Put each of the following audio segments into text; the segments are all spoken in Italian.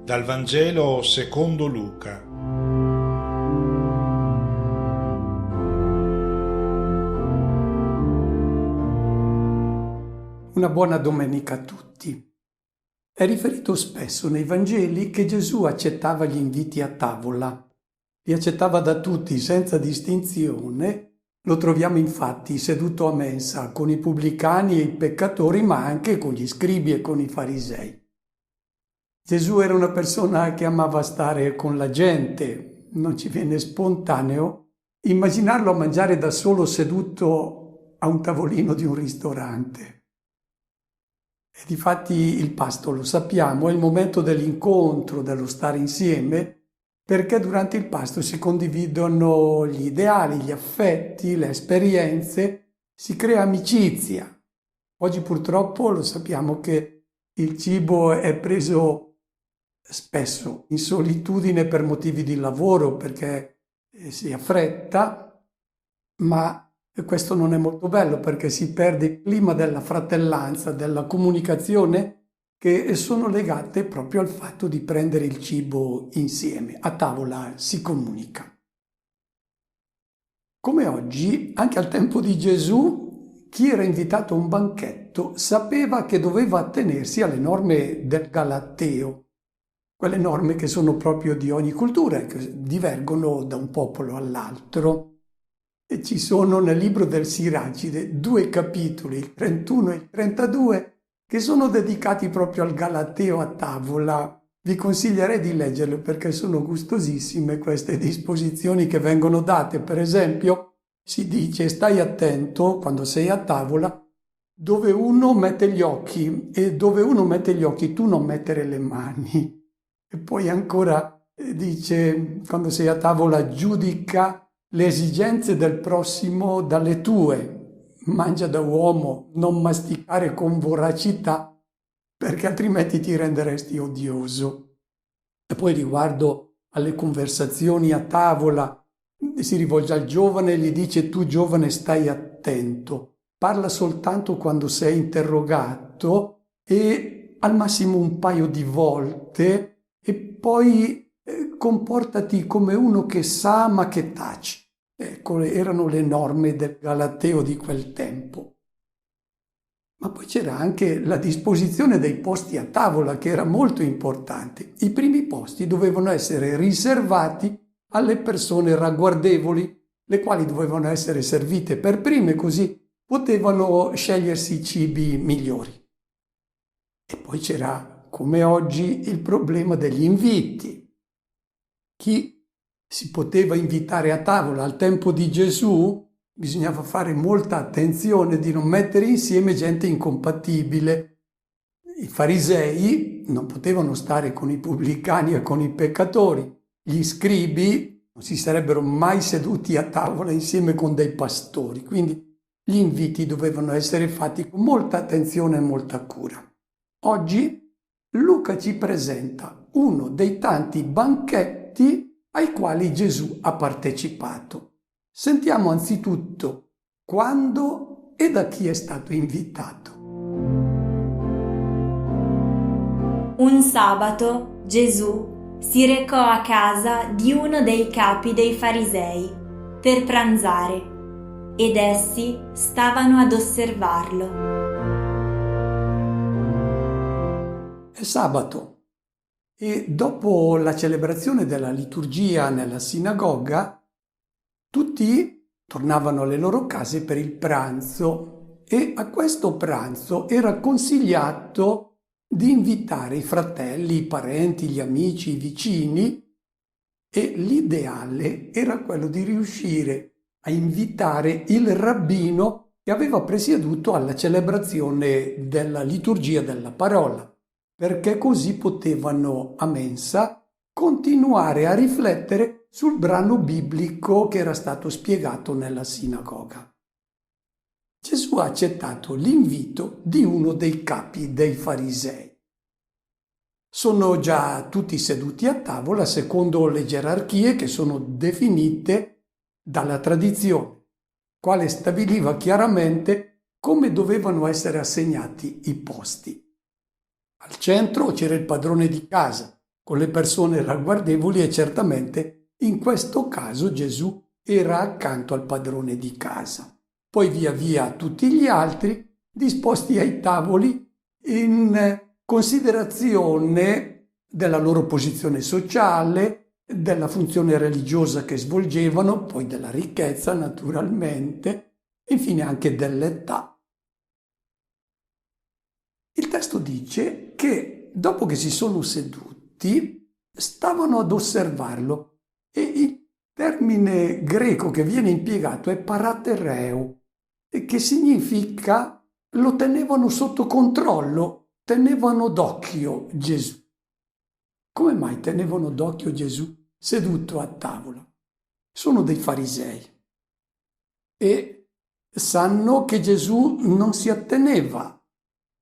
Dal Vangelo secondo Luca. Una buona domenica a tutti. È riferito spesso nei Vangeli che Gesù accettava gli inviti a tavola. Li accettava da tutti senza distinzione. Lo troviamo infatti seduto a mensa con i pubblicani e i peccatori, ma anche con gli scribi e con i farisei. Gesù era una persona che amava stare con la gente. Non ci viene spontaneo immaginarlo a mangiare da solo seduto a un tavolino di un ristorante. E difatti il pasto, lo sappiamo, è il momento dell'incontro, dello stare insieme, perché durante il pasto si condividono gli ideali, gli affetti, le esperienze, si crea amicizia. Oggi purtroppo lo sappiamo che il cibo è preso spesso in solitudine per motivi di lavoro, perché si ha fretta, ma questo non è molto bello perché si perde il clima della fratellanza, della comunicazione che sono legate proprio al fatto di prendere il cibo insieme. A tavola si comunica. Come oggi, anche al tempo di Gesù, chi era invitato a un banchetto sapeva che doveva attenersi alle norme del Galateo, quelle norme che sono proprio di ogni cultura e che divergono da un popolo all'altro. E ci sono nel libro del Siracide 2 capitoli, il 31 e il 32, che sono dedicati proprio al Galateo a tavola. Vi consiglierei di leggerlo perché sono gustosissime queste disposizioni che vengono date. Per esempio, si dice: stai attento quando sei a tavola dove uno mette gli occhi, e dove uno mette gli occhi tu non mettere le mani. E poi ancora dice: quando sei a tavola giudica le esigenze del prossimo dalle tue, mangia da uomo, non masticare con voracità, perché altrimenti ti renderesti odioso. E poi riguardo alle conversazioni a tavola, si rivolge al giovane e gli dice: tu giovane stai attento, parla soltanto quando sei interrogato e al massimo un paio di volte, e poi comportati come uno che sa ma che tace. Ecco, erano le norme del Galateo di quel tempo. Ma poi c'era anche la disposizione dei posti a tavola, che era molto importante. I primi posti dovevano essere riservati alle persone ragguardevoli, le quali dovevano essere servite per prime, così potevano scegliersi i cibi migliori. E poi c'era, come oggi, il problema degli inviti. Chi si poteva invitare a tavola al tempo di Gesù, bisognava fare molta attenzione di non mettere insieme gente incompatibile. I farisei non potevano stare con i pubblicani e con i peccatori. Gli scribi non si sarebbero mai seduti a tavola insieme con dei pastori. Quindi gli inviti dovevano essere fatti con molta attenzione e molta cura. Oggi Luca ci presenta uno dei tanti banchetti ai quali Gesù ha partecipato. Sentiamo anzitutto quando e da chi è stato invitato. Un sabato Gesù si recò a casa di uno dei capi dei farisei per pranzare ed essi stavano ad osservarlo. È sabato e dopo la celebrazione della liturgia nella sinagoga, tutti tornavano alle loro case per il pranzo e a questo pranzo era consigliato di invitare i fratelli, i parenti, gli amici, i vicini, e l'ideale era quello di riuscire a invitare il rabbino che aveva presieduto alla celebrazione della liturgia della parola, perché così potevano a mensa continuare a riflettere sul brano biblico che era stato spiegato nella sinagoga. Gesù ha accettato l'invito di uno dei capi dei farisei. Sono già tutti seduti a tavola secondo le gerarchie che sono definite dalla tradizione, quale stabiliva chiaramente come dovevano essere assegnati i posti. Al centro c'era il padrone di casa, con le persone ragguardevoli e certamente in questo caso Gesù era accanto al padrone di casa. Poi via via tutti gli altri disposti ai tavoli in considerazione della loro posizione sociale, della funzione religiosa che svolgevano, poi della ricchezza naturalmente, infine anche dell'età. Il testo dice che dopo che si sono seduti stavano ad osservarlo e il termine greco che viene impiegato è paratereo, che significa lo tenevano sotto controllo, tenevano d'occhio Gesù. Come mai tenevano d'occhio Gesù seduto a tavola? Sono dei farisei e sanno che Gesù non si atteneva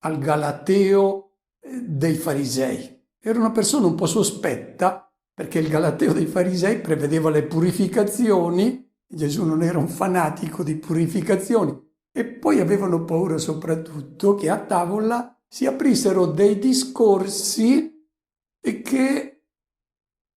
al galateo dei farisei. Era una persona un po' sospetta perché il galateo dei farisei prevedeva le purificazioni, Gesù non era un fanatico di purificazioni, e poi avevano paura soprattutto che a tavola si aprissero dei discorsi che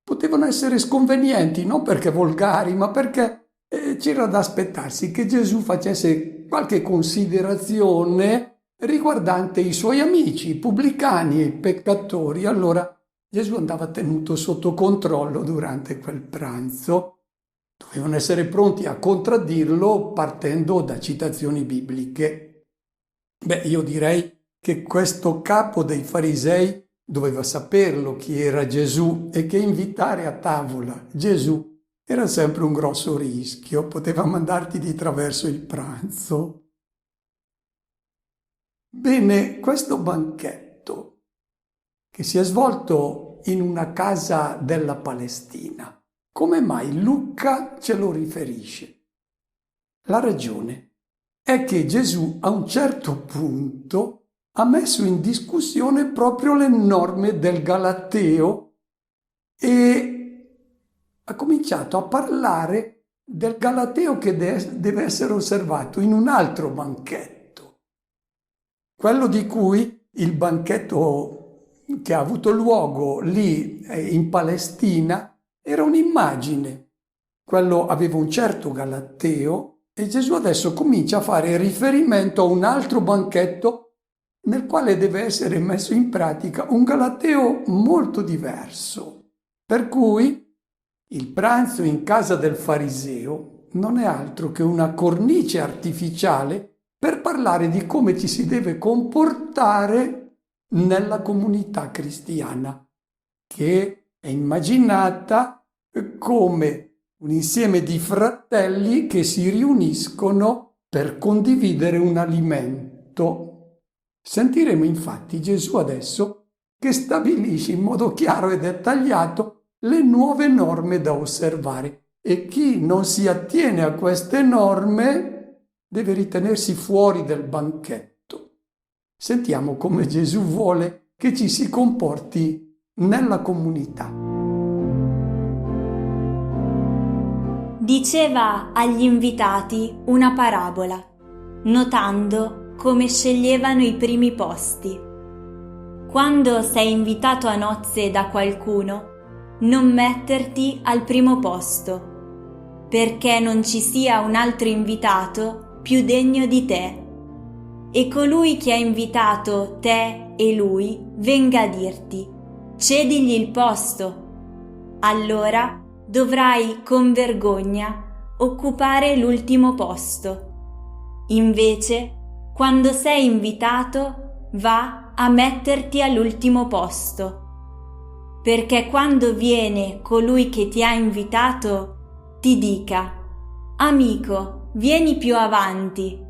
potevano essere sconvenienti, non perché volgari, ma perché c'era da aspettarsi che Gesù facesse qualche considerazione riguardante i suoi amici, i pubblicani e i peccatori. Allora Gesù andava tenuto sotto controllo durante quel pranzo. Dovevano essere pronti a contraddirlo partendo da citazioni bibliche. Io direi che questo capo dei farisei doveva saperlo chi era Gesù e che invitare a tavola Gesù era sempre un grosso rischio, poteva mandarti di traverso il pranzo. Bene, questo banchetto che si è svolto in una casa della Palestina, come mai Luca ce lo riferisce? La ragione è che Gesù a un certo punto ha messo in discussione proprio le norme del Galateo e ha cominciato a parlare del Galateo che deve essere osservato in un altro banchetto, quello di cui il banchetto che ha avuto luogo lì in Palestina era un'immagine. Quello aveva un certo Galateo e Gesù adesso comincia a fare riferimento a un altro banchetto nel quale deve essere messo in pratica un Galateo molto diverso. Per cui il pranzo in casa del fariseo non è altro che una cornice artificiale per parlare di come ci si deve comportare nella comunità cristiana, che è immaginata come un insieme di fratelli che si riuniscono per condividere un alimento. Sentiremo infatti Gesù adesso che stabilisce in modo chiaro e dettagliato le nuove norme da osservare e chi non si attiene a queste norme deve ritenersi fuori del banchetto. Sentiamo come Gesù vuole che ci si comporti nella comunità. Diceva agli invitati una parabola, notando come sceglievano i primi posti. Quando sei invitato a nozze da qualcuno, non metterti al primo posto, perché non ci sia un altro invitato più degno di te, e colui che ha invitato te e lui venga a dirti: cedigli il posto. Allora dovrai con vergogna occupare l'ultimo posto. Invece, quando sei invitato, va a metterti all'ultimo posto, perché quando viene colui che ti ha invitato, ti dica: amico, vieni più avanti.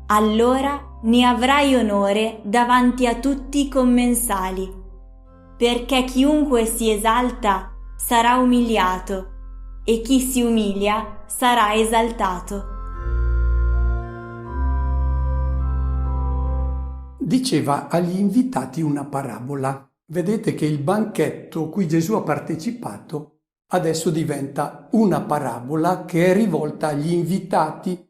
Allora ne avrai onore davanti a tutti i commensali, perché chiunque si esalta sarà umiliato e chi si umilia sarà esaltato. Diceva agli invitati una parabola. Vedete che il banchetto a cui Gesù ha partecipato adesso diventa una parabola che è rivolta agli invitati.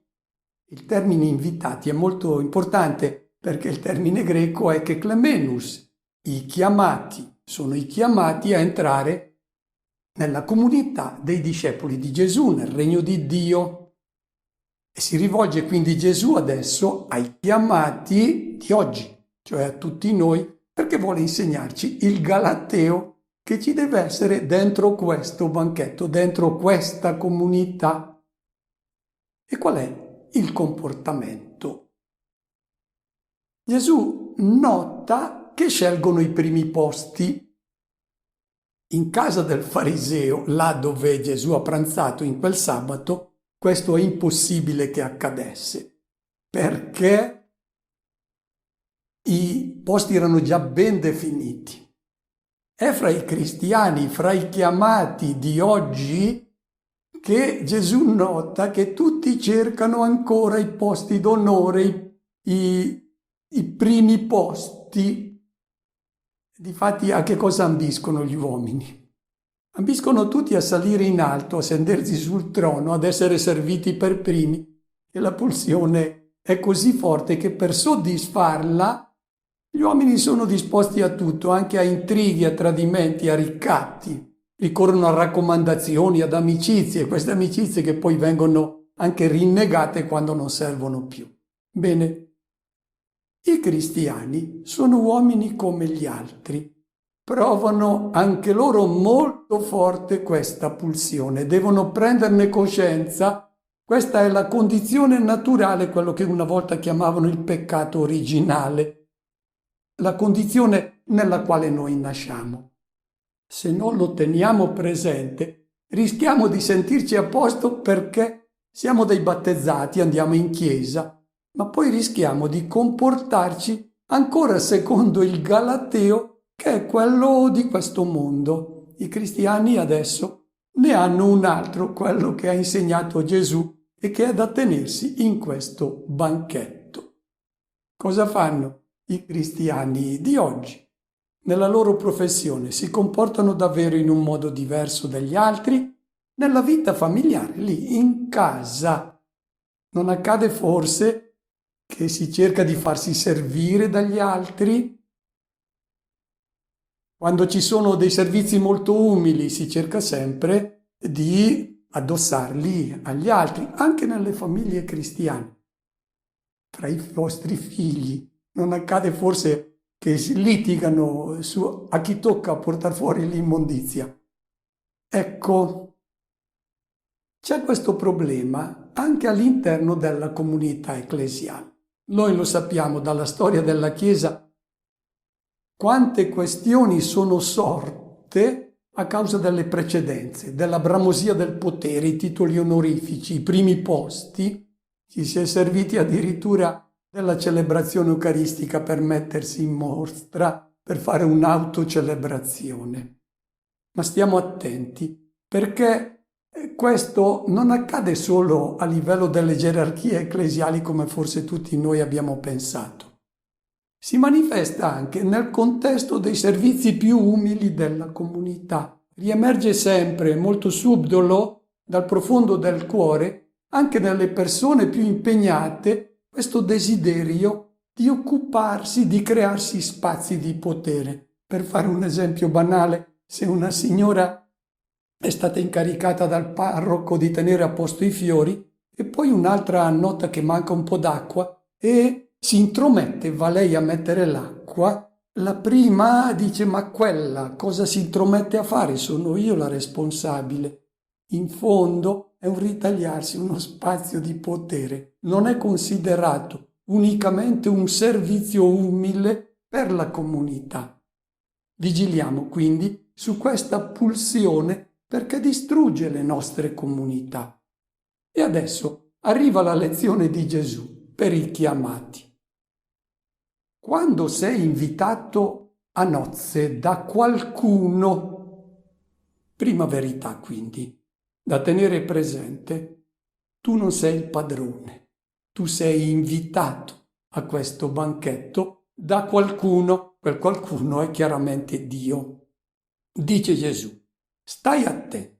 Il termine invitati è molto importante perché il termine greco è keklemenus, i chiamati, sono i chiamati a entrare nella comunità dei discepoli di Gesù, nel regno di Dio. E si rivolge quindi Gesù adesso ai chiamati di oggi, cioè a tutti noi, perché vuole insegnarci il galateo che ci deve essere dentro questo banchetto, dentro questa comunità. E qual è il comportamento? Gesù nota che scelgono i primi posti. In casa del fariseo, là dove Gesù ha pranzato in quel sabato, questo è impossibile che accadesse, perché i posti erano già ben definiti. È fra i cristiani, fra i chiamati di oggi, che Gesù nota che tutti cercano ancora i posti d'onore, i primi posti. Difatti a che cosa ambiscono gli uomini? Ambiscono tutti a salire in alto, a sedersi sul trono, ad essere serviti per primi, e la pulsione è così forte che per soddisfarla gli uomini sono disposti a tutto, anche a intrighi, a tradimenti, a ricatti. Ricorrono a raccomandazioni, ad amicizie, queste amicizie che poi vengono anche rinnegate quando non servono più. Bene, i cristiani sono uomini come gli altri. Provano anche loro molto forte questa pulsione, devono prenderne coscienza. Questa è la condizione naturale, quello che una volta chiamavano il peccato originale, la condizione nella quale noi nasciamo. Se non lo teniamo presente, rischiamo di sentirci a posto perché siamo dei battezzati, andiamo in chiesa, ma poi rischiamo di comportarci ancora secondo il galateo, che è quello di questo mondo. I cristiani adesso ne hanno un altro, quello che ha insegnato Gesù e che è da tenersi in questo banchetto. Cosa fanno i cristiani di oggi? Nella loro professione si comportano davvero in un modo diverso dagli altri? Nella vita familiare, lì in casa, non accade forse che si cerca di farsi servire dagli altri? Quando ci sono dei servizi molto umili si cerca sempre di addossarli agli altri, anche nelle famiglie cristiane. Tra i vostri figli non accade forse che si litigano su a chi tocca portare fuori l'immondizia? Ecco, c'è questo problema anche all'interno della comunità ecclesiale. Noi lo sappiamo dalla storia della Chiesa, quante questioni sono sorte a causa delle precedenze, della bramosia del potere, i titoli onorifici, i primi posti. Ci si è serviti addirittura della celebrazione eucaristica per mettersi in mostra, per fare un'autocelebrazione. Ma stiamo attenti, perché questo non accade solo a livello delle gerarchie ecclesiali come forse tutti noi abbiamo pensato. Si manifesta anche nel contesto dei servizi più umili della comunità. Riemerge sempre, molto subdolo, dal profondo del cuore, anche nelle persone più impegnate, questo desiderio di occuparsi, di crearsi spazi di potere. Per fare un esempio banale, se una signora è stata incaricata dal parroco di tenere a posto i fiori e poi un'altra nota che manca un po' d'acqua e si intromette, va lei a mettere l'acqua, la prima dice: ma quella cosa si intromette a fare? Sono io la responsabile. In fondo è un ritagliarsi uno spazio di potere, non è considerato unicamente un servizio umile per la comunità. Vigiliamo quindi su questa pulsione perché distrugge le nostre comunità. E adesso arriva la lezione di Gesù per i chiamati. Quando sei invitato a nozze da qualcuno, prima verità quindi, da tenere presente, tu non sei il padrone, tu sei invitato a questo banchetto da qualcuno, quel qualcuno è chiaramente Dio. Dice Gesù, stai attento,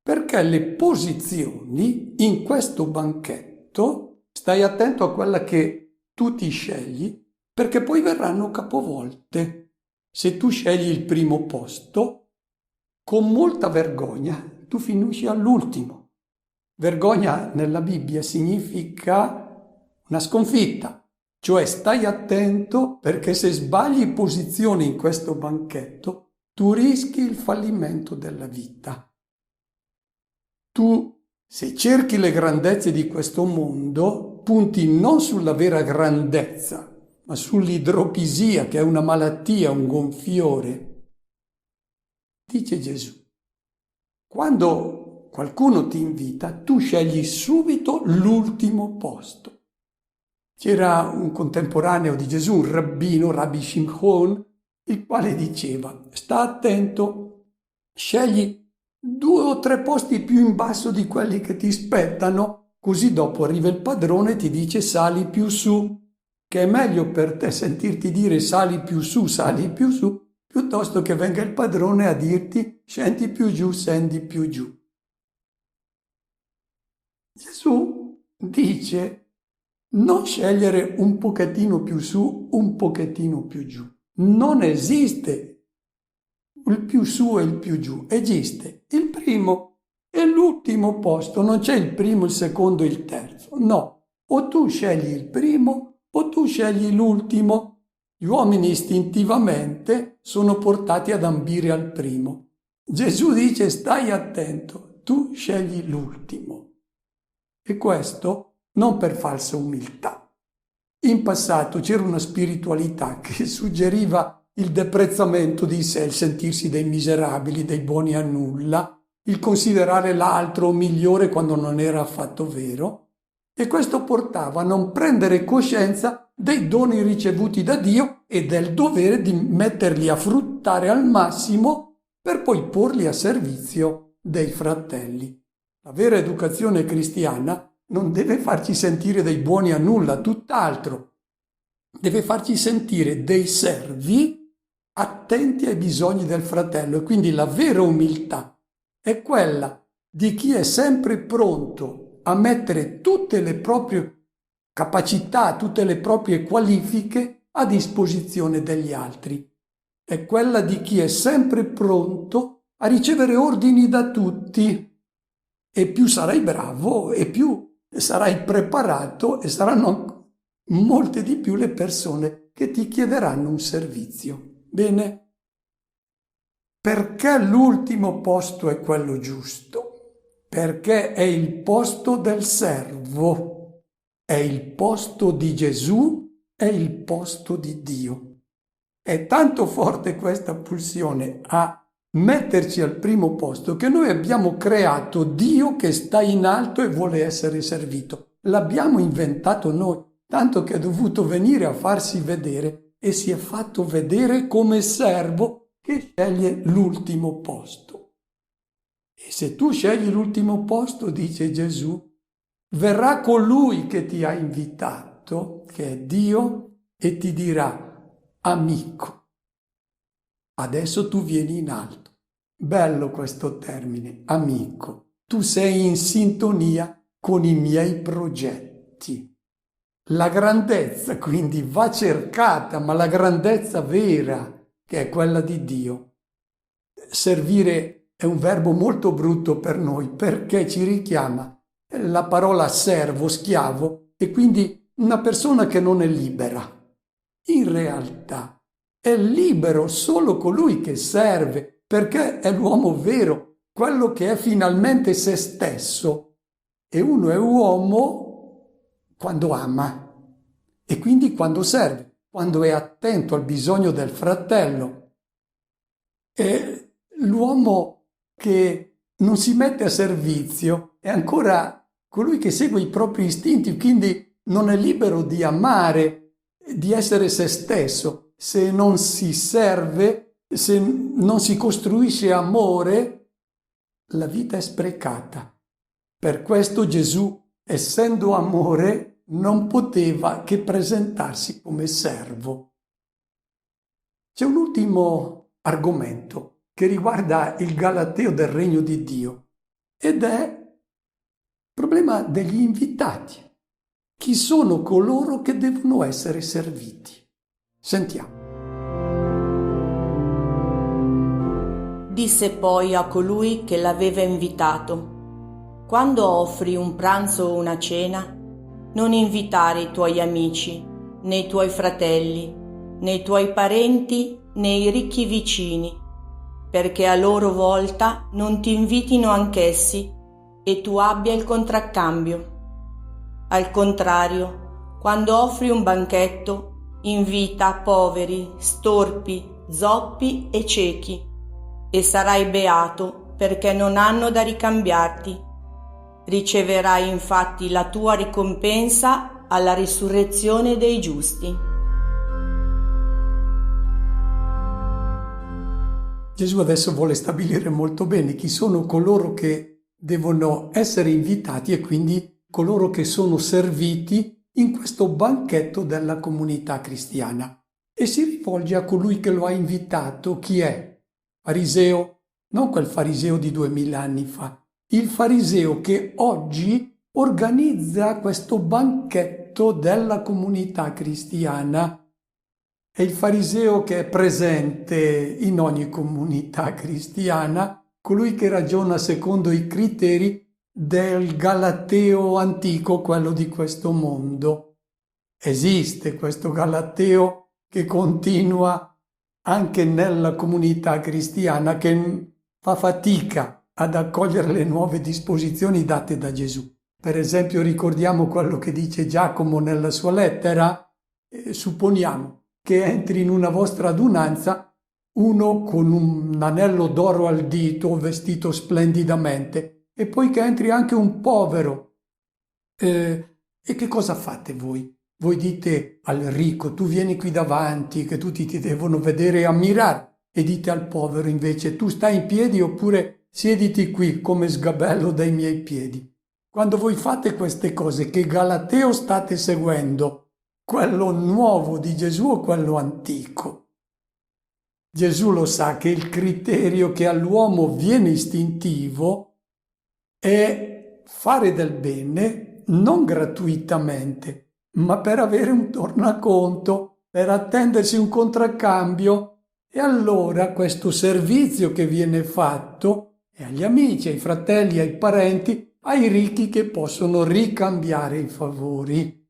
perché le posizioni in questo banchetto, stai attento a quella che tu ti scegli, perché poi verranno capovolte. Se tu scegli il primo posto, con molta vergogna tu finisci all'ultimo. Vergogna nella Bibbia significa una sconfitta, cioè stai attento perché se sbagli posizione in questo banchetto, tu rischi il fallimento della vita. Tu, se cerchi le grandezze di questo mondo, punti non sulla vera grandezza, ma sull'idropisia, che è una malattia, un gonfiore. Dice Gesù, quando qualcuno ti invita, tu scegli subito l'ultimo posto. C'era un contemporaneo di Gesù, un rabbino, Rabbi Shimon, il quale diceva, sta attento, scegli 2 o 3 posti più in basso di quelli che ti spettano, così dopo arriva il padrone e ti dice sali più su, che è meglio per te sentirti dire sali più su, piuttosto che venga il padrone a dirti scendi più giù, scendi più giù. Gesù dice non scegliere un pochettino più su, un pochettino più giù. Non esiste il più su e il più giù, esiste il primo e l'ultimo posto, non c'è il primo, il secondo e il terzo, no, o tu scegli il primo o tu scegli l'ultimo. Gli uomini istintivamente sono portati ad ambire al primo. Gesù dice stai attento, tu scegli l'ultimo. E questo non per falsa umiltà. In passato c'era una spiritualità che suggeriva il deprezzamento di sé, il sentirsi dei miserabili, dei buoni a nulla, il considerare l'altro migliore quando non era affatto vero, e questo portava a non prendere coscienza dei doni ricevuti da Dio e del dovere di metterli a fruttare al massimo per poi porli a servizio dei fratelli. La vera educazione cristiana non deve farci sentire dei buoni a nulla, tutt'altro. Deve farci sentire dei servi attenti ai bisogni del fratello, e quindi la vera umiltà è quella di chi è sempre pronto a mettere tutte le proprie capacità, tutte le proprie qualifiche a disposizione degli altri. È quella di chi è sempre pronto a ricevere ordini da tutti, e più sarai bravo e più sarai preparato e saranno molte di più le persone che ti chiederanno un servizio. Bene? Perché l'ultimo posto è quello giusto? Perché è il posto del servo, è il posto di Gesù, è il posto di Dio. È tanto forte questa pulsione a metterci al primo posto che noi abbiamo creato Dio che sta in alto e vuole essere servito. L'abbiamo inventato noi, tanto che è dovuto venire a farsi vedere e si è fatto vedere come servo che sceglie l'ultimo posto. E se tu scegli l'ultimo posto, dice Gesù, verrà colui che ti ha invitato, che è Dio, e ti dirà, amico, adesso tu vieni in alto. Bello questo termine, amico. Tu sei in sintonia con i miei progetti. La grandezza quindi va cercata, ma la grandezza vera, che è quella di Dio. Servire è un verbo molto brutto per noi perché ci richiama la parola servo, schiavo, e quindi una persona che non è libera. In realtà è libero solo colui che serve, perché è l'uomo vero, quello che è finalmente se stesso. E uno è uomo quando ama e quindi quando serve, quando è attento al bisogno del fratello. E l'uomo che non si mette a servizio è ancora colui che segue i propri istinti, quindi non è libero di amare, di essere se stesso. Se non si serve, se non si costruisce amore, la vita è sprecata. Per questo Gesù, essendo amore, non poteva che presentarsi come servo. C'è un ultimo argomento che riguarda il galateo del regno di Dio ed è il problema degli invitati. Chi sono coloro che devono essere serviti? Sentiamo. Disse poi a colui che l'aveva invitato: quando offri un pranzo o una cena, non invitare i tuoi amici, né i tuoi fratelli, né i tuoi parenti, né i ricchi vicini, perché a loro volta non ti invitino anch'essi e tu abbia il contraccambio. Al contrario, quando offri un banchetto, invita poveri, storpi, zoppi e ciechi, e sarai beato perché non hanno da ricambiarti. Riceverai infatti la tua ricompensa alla risurrezione dei giusti. Gesù adesso vuole stabilire molto bene chi sono coloro che devono essere invitati e quindi coloro che sono serviti in questo banchetto della comunità cristiana. E si rivolge a colui che lo ha invitato. Chi è? Fariseo? Non quel fariseo di 2000 anni fa. Il fariseo che oggi organizza questo banchetto della comunità cristiana. È il fariseo che è presente in ogni comunità cristiana, colui che ragiona secondo i criteri del Galateo antico, quello di questo mondo. Esiste questo Galateo che continua anche nella comunità cristiana, che fa fatica ad accogliere le nuove disposizioni date da Gesù. Per esempio, ricordiamo quello che dice Giacomo nella sua lettera: supponiamo che entri in una vostra adunanza uno con un anello d'oro al dito, vestito splendidamente, e poi che entri anche un povero. E che cosa fate voi? Voi dite al ricco: tu vieni qui davanti, che tutti ti devono vedere e ammirare, e dite al povero invece: tu stai in piedi oppure siediti qui come sgabello dai miei piedi. Quando voi fate queste cose, che Galateo state seguendo? Quello nuovo di Gesù o quello antico? Gesù lo sa che il criterio che all'uomo viene istintivo è fare del bene non gratuitamente, ma per avere un tornaconto, per attendersi un contraccambio. E allora questo servizio che viene fatto è agli amici, ai fratelli, ai parenti, ai ricchi che possono ricambiare i favori.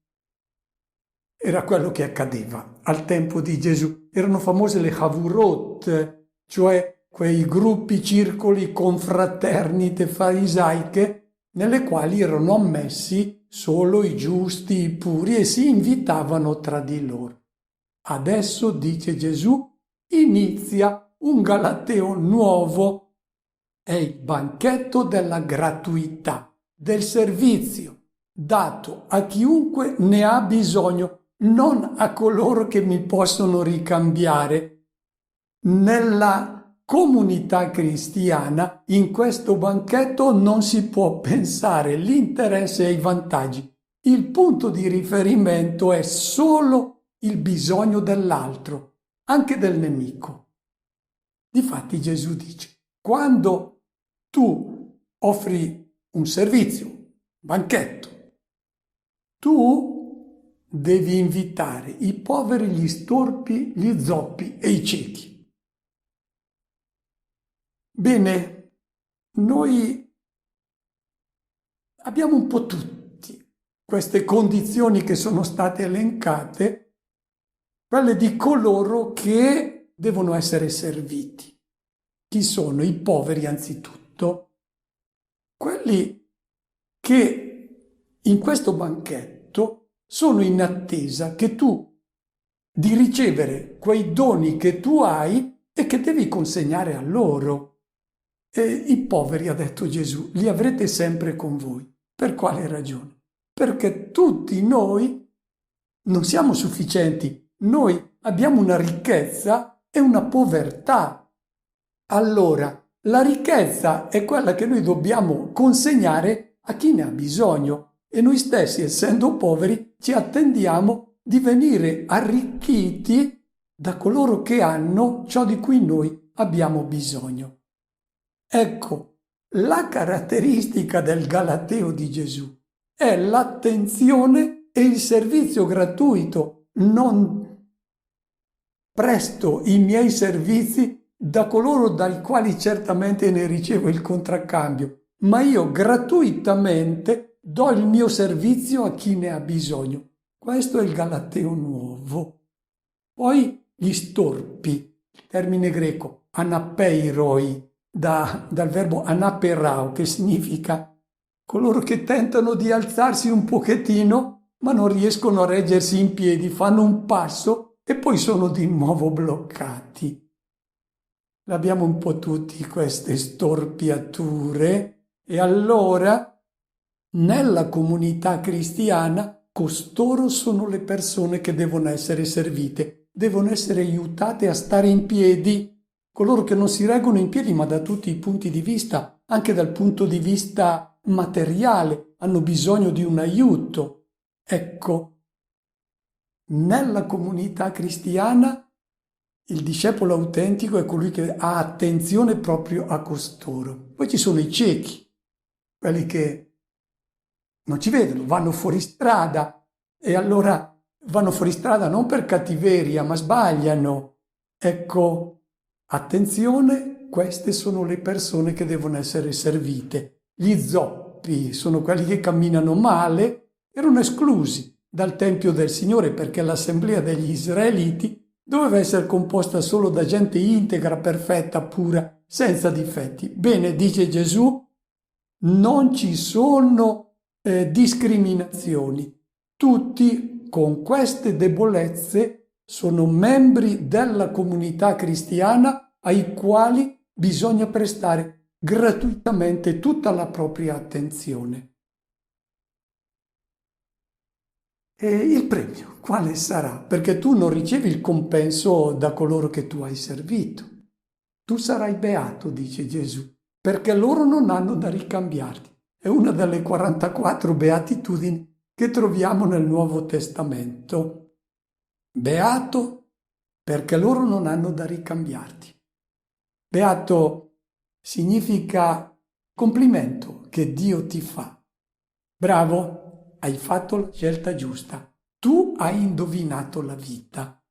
Era quello che accadeva al tempo di Gesù. Erano famose le Havurot, cioè quei gruppi, circoli, confraternite farisaiche nelle quali erano ammessi solo i giusti, i puri, e si invitavano tra di loro. Adesso, dice Gesù, inizia un Galateo nuovo. È il banchetto della gratuità, del servizio, dato a chiunque ne ha bisogno, non a coloro che mi possono ricambiare. Nella comunità cristiana, in questo banchetto non si può pensare l'interesse e i vantaggi. Il punto di riferimento è solo il bisogno dell'altro, anche del nemico. Difatti Gesù dice: quando tu offri un servizio, un banchetto, tu devi invitare i poveri, gli storpi, gli zoppi e i ciechi. Bene, noi abbiamo un po' tutti queste condizioni che sono state elencate, quelle di coloro che devono essere serviti. Chi sono? I poveri anzitutto, quelli che in questo banchetto sono in attesa che tu di ricevere quei doni che tu hai e che devi consegnare a loro. E i poveri, ha detto Gesù, li avrete sempre con voi. Per quale ragione? Perché tutti noi non siamo sufficienti. Noi abbiamo una ricchezza e una povertà. Allora, la ricchezza è quella che noi dobbiamo consegnare a chi ne ha bisogno. E noi stessi, essendo poveri, ci attendiamo di venire arricchiti da coloro che hanno ciò di cui noi abbiamo bisogno. Ecco, la caratteristica del Galateo di Gesù è l'attenzione e il servizio gratuito. Non presto i miei servizi da coloro dai quali certamente ne ricevo il contraccambio, ma io gratuitamente do il mio servizio a chi ne ha bisogno. Questo è il Galateo nuovo. Poi gli storpi, il termine greco anapeiroi, dal verbo anaperao, che significa coloro che tentano di alzarsi un pochettino, ma non riescono a reggersi in piedi, fanno un passo e poi sono di nuovo bloccati. L'abbiamo un po' tutti queste storpiature, e allora nella comunità cristiana costoro sono le persone che devono essere servite, devono essere aiutate a stare in piedi, coloro che non si reggono in piedi, ma da tutti i punti di vista, anche dal punto di vista materiale, hanno bisogno di un aiuto. Ecco, nella comunità cristiana il discepolo autentico è colui che ha attenzione proprio a costoro. Poi ci sono i ciechi, quelli che non ci vedono, vanno fuori strada, e allora vanno fuori strada non per cattiveria, ma sbagliano. Ecco, attenzione, queste sono le persone che devono essere servite. Gli zoppi sono quelli che camminano male, erano esclusi dal Tempio del Signore perché l'assemblea degli israeliti doveva essere composta solo da gente integra, perfetta, pura, senza difetti. Bene, dice Gesù, non ci sono discriminazioni. Tutti con queste debolezze sono membri della comunità cristiana ai quali bisogna prestare gratuitamente tutta la propria attenzione. E il premio quale sarà? Perché tu non ricevi il compenso da coloro che tu hai servito. Tu sarai beato, dice Gesù, perché loro non hanno da ricambiarti. È una delle 44 beatitudini che troviamo nel Nuovo Testamento. Beato perché loro non hanno da ricambiarti. Beato significa complimento che Dio ti fa. Bravo, hai fatto la scelta giusta. Tu hai indovinato la vita.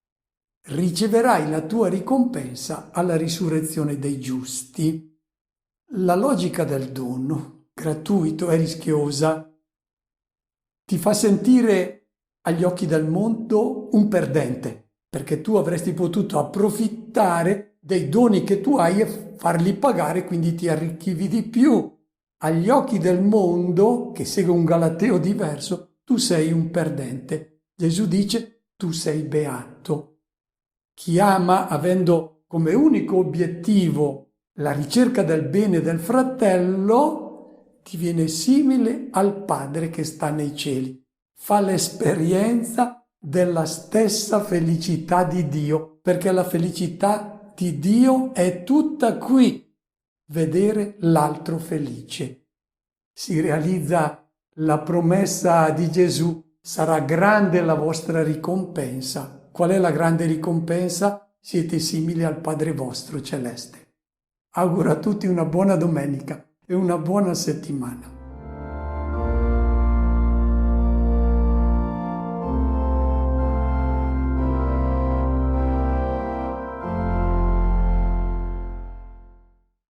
Riceverai la tua ricompensa alla risurrezione dei giusti. La logica del dono gratuito è rischiosa. Ti fa sentire agli occhi del mondo un perdente, perché tu avresti potuto approfittare dei doni che tu hai e farli pagare, quindi ti arricchivi di più. Agli occhi del mondo, che segue un galateo diverso, tu sei un perdente. Gesù dice, tu sei beato. Chi ama avendo come unico obiettivo la ricerca del bene del fratello, diviene simile al Padre che sta nei cieli. Fa l'esperienza della stessa felicità di Dio, perché la felicità di Dio è tutta qui, vedere l'altro felice. Si realizza la promessa di Gesù, sarà grande la vostra ricompensa. Qual è la grande ricompensa? Siete simili al Padre vostro celeste. Auguro a tutti una buona domenica e una buona settimana.